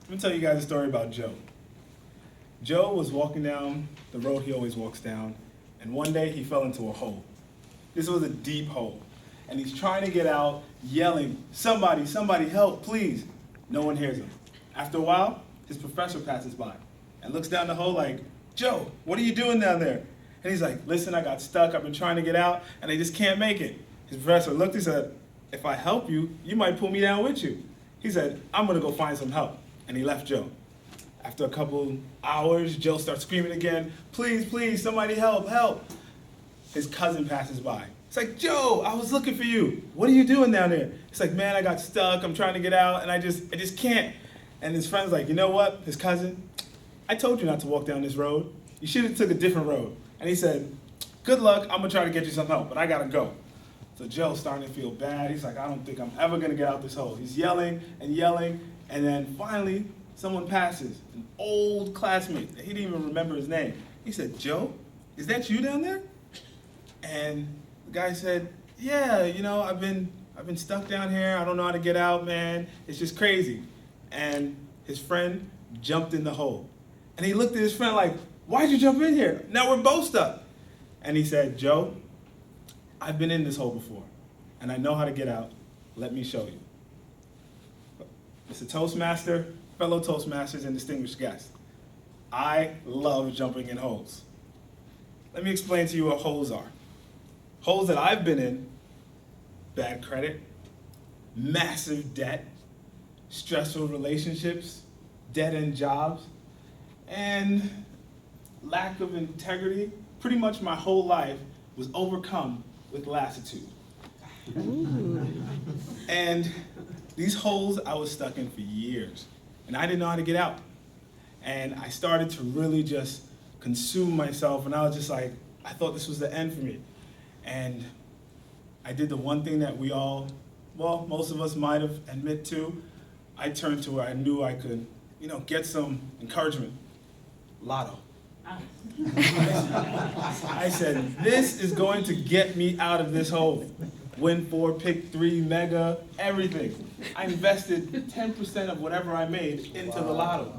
Let me tell you guys a story about Joe. Joe was walking down the road he always walks down, and one day he fell into a hole. This was a deep hole, and he's trying to get out, yelling, "Somebody, somebody help, please." No one hears him. After a while, his professor passes by and looks down the hole like, "Joe, what are you doing down there?" And he's like, "Listen, I got stuck, I've been trying to get out, and I just can't make it." His professor looked and said, "If I help you, you might pull me down with you." He said, "I'm gonna go find some help." And he left Joe. After a couple hours, Joe starts screaming again, "Please, please, somebody help, help." His cousin passes by. It's like, "Joe, I was looking for you. What are you doing down there?" It's like, "Man, I got stuck, I'm trying to get out, and I just can't." And his friend's like, "You know what?" His cousin, "I told you not to walk down this road. You should have took a different road." And he said, "Good luck, I'm gonna try to get you some help, but I gotta go." So Joe's starting to feel bad. He's like, "I don't think I'm ever gonna get out this hole." He's yelling, and then finally, someone passes, an old classmate. He didn't even remember his name. He said, "Joe, is that you down there?" And the guy said, "Yeah, I've been stuck down here. I don't know how to get out, man. It's just crazy." And his friend jumped in the hole. And he looked at his friend like, "Why'd you jump in here? Now we're both stuck." And he said, "Joe, I've been in this hole before, and I know how to get out. Let me show you." Mr. Toastmaster, fellow Toastmasters, and distinguished guests, I love jumping in holes. Let me explain to you what holes are. Holes that I've been in: bad credit, massive debt, stressful relationships, dead-end jobs, and lack of integrity. Pretty much my whole life was overcome with lassitude. And these holes I was stuck in for years, and I didn't know how to get out. And I started to really just consume myself, and I was just like, I thought this was the end for me. And I did the one thing that most of us might have admit to. I turned to where I knew I could, get some encouragement. Lotto. I said, this is going to get me out of this hole. Win 4, pick 3, mega, everything. I invested 10% of whatever I made into the lotto.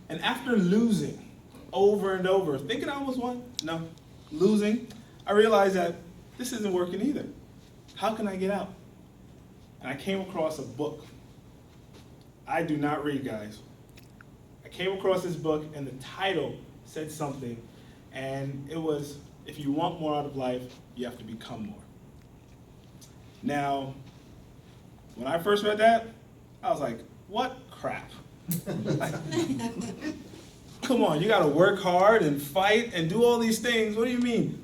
And after losing over and over, thinking I almost won, no, losing, I realized that this isn't working either. How can I get out? And I came across a book. I do not read, guys. I came across this book, and the title said something, and it was, if you want more out of life, you have to become more. Now, when I first read that, I was like, what crap? Come on, you gotta work hard and fight and do all these things. What do you mean,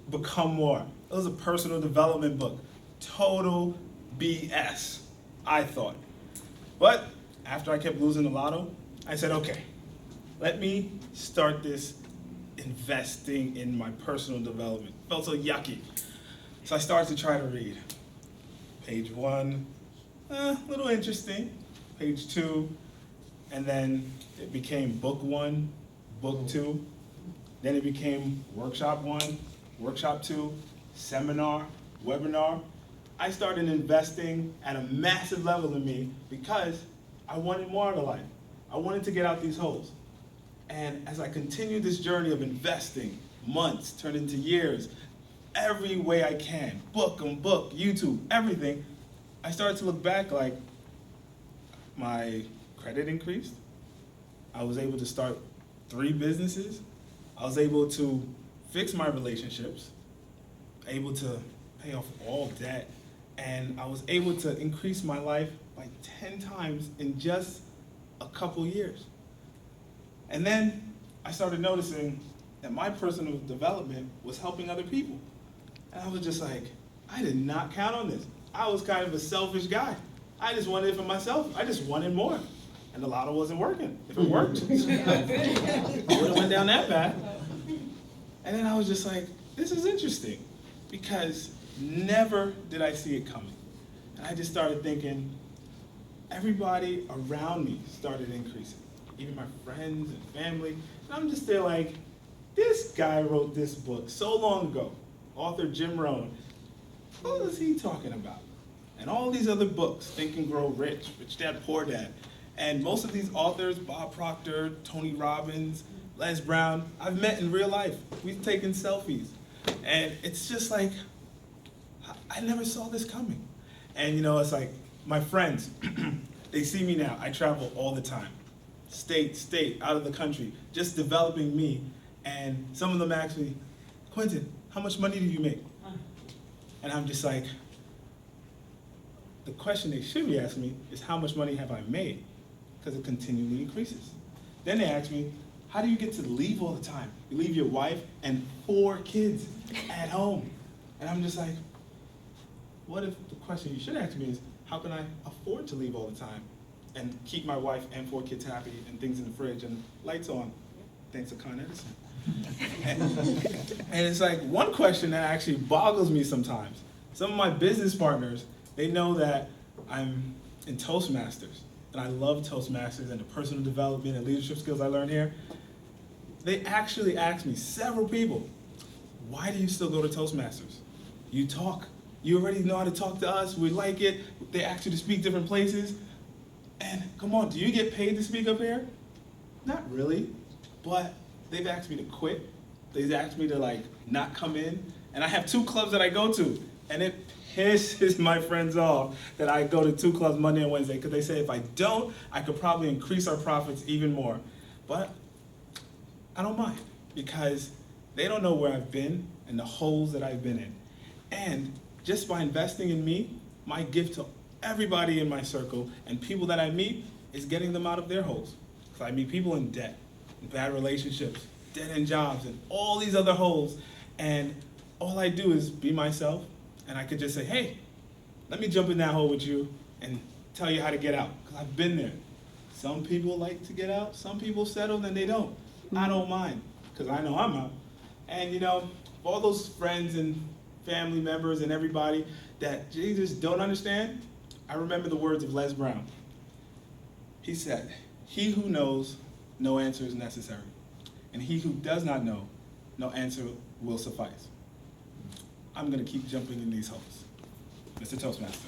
become more? It was a personal development book. Total BS, I thought. But after I kept losing the lotto, I said, okay, let me start this investing in my personal development. Felt so yucky. So I started to try to read. Page 1, a little interesting. Page 2, and then it became book 1, book 2. Then it became workshop 1, workshop 2, seminar, webinar. I started investing at a massive level in me because I wanted more out of life. I wanted to get out these holes. And as I continued this journey of investing, months turned into years, every way I can, book, YouTube, everything, I started to look back like my credit increased. I was able to start 3 businesses. I was able to fix my relationships, able to pay off all debt, and I was able to increase my life by 10 times in just a couple years. And then I started noticing that my personal development was helping other people. And I was just like, I did not count on this. I was kind of a selfish guy. I just wanted it for myself. I just wanted more. And the lotto wasn't working. If it worked, I would have went down that path. And then I was just like, this is interesting, because never did I see it coming. And I just started thinking, everybody around me started increasing, even my friends and family. And I'm just there like, this guy wrote this book so long ago, author Jim Rohn. What is he talking about? And all these other books, Think and Grow Rich, Rich Dad, Poor Dad. And most of these authors, Bob Proctor, Tony Robbins, Les Brown, I've met in real life. We've taken selfies. And it's just like, I never saw this coming. And you know, it's like, my friends, they see me now. I travel all the time. State, out of the country, just developing me. And some of them ask me, Quentin, how much money do you make? And I'm just like, the question they should be asking me is how much money have I made? Because it continually increases. Then they ask me, how do you get to leave all the time? You leave your wife and 4 kids at home. And I'm just like, what if the question you should ask me is, how can I afford to leave all the time and keep my wife and 4 kids happy and things in the fridge and lights on? Thanks to Con Edison. And it's like one question that actually boggles me sometimes. Some of my business partners, they know that I'm in Toastmasters, and I love Toastmasters and the personal development and leadership skills I learned here. They actually asked me, several people, why do you still go to Toastmasters? You talk. You already know how to talk to us. We like it. They ask you to speak different places. And come on, do you get paid to speak up here? Not really, but they've asked me to quit. They've asked me to like not come in. And I have 2 clubs that I go to. And it pisses my friends off that I go to 2 clubs Monday and Wednesday because they say if I don't, I could probably increase our profits even more. But I don't mind because they don't know where I've been and the holes that I've been in. And just by investing in me, my gift to everybody in my circle and people that I meet is getting them out of their holes. Because I meet people in debt, in bad relationships, dead-end jobs, and all these other holes. And all I do is be myself. And I could just say, hey, let me jump in that hole with you and tell you how to get out. Because I've been there. Some people like to get out. Some people settle and they don't. I don't mind because I know I'm out. And you know, all those friends and family members and everybody that Jesus don't understand, I remember the words of Les Brown. He said, he who knows, no answer is necessary. And he who does not know, no answer will suffice. I'm going to keep jumping in these holes. Mr. Toastmaster.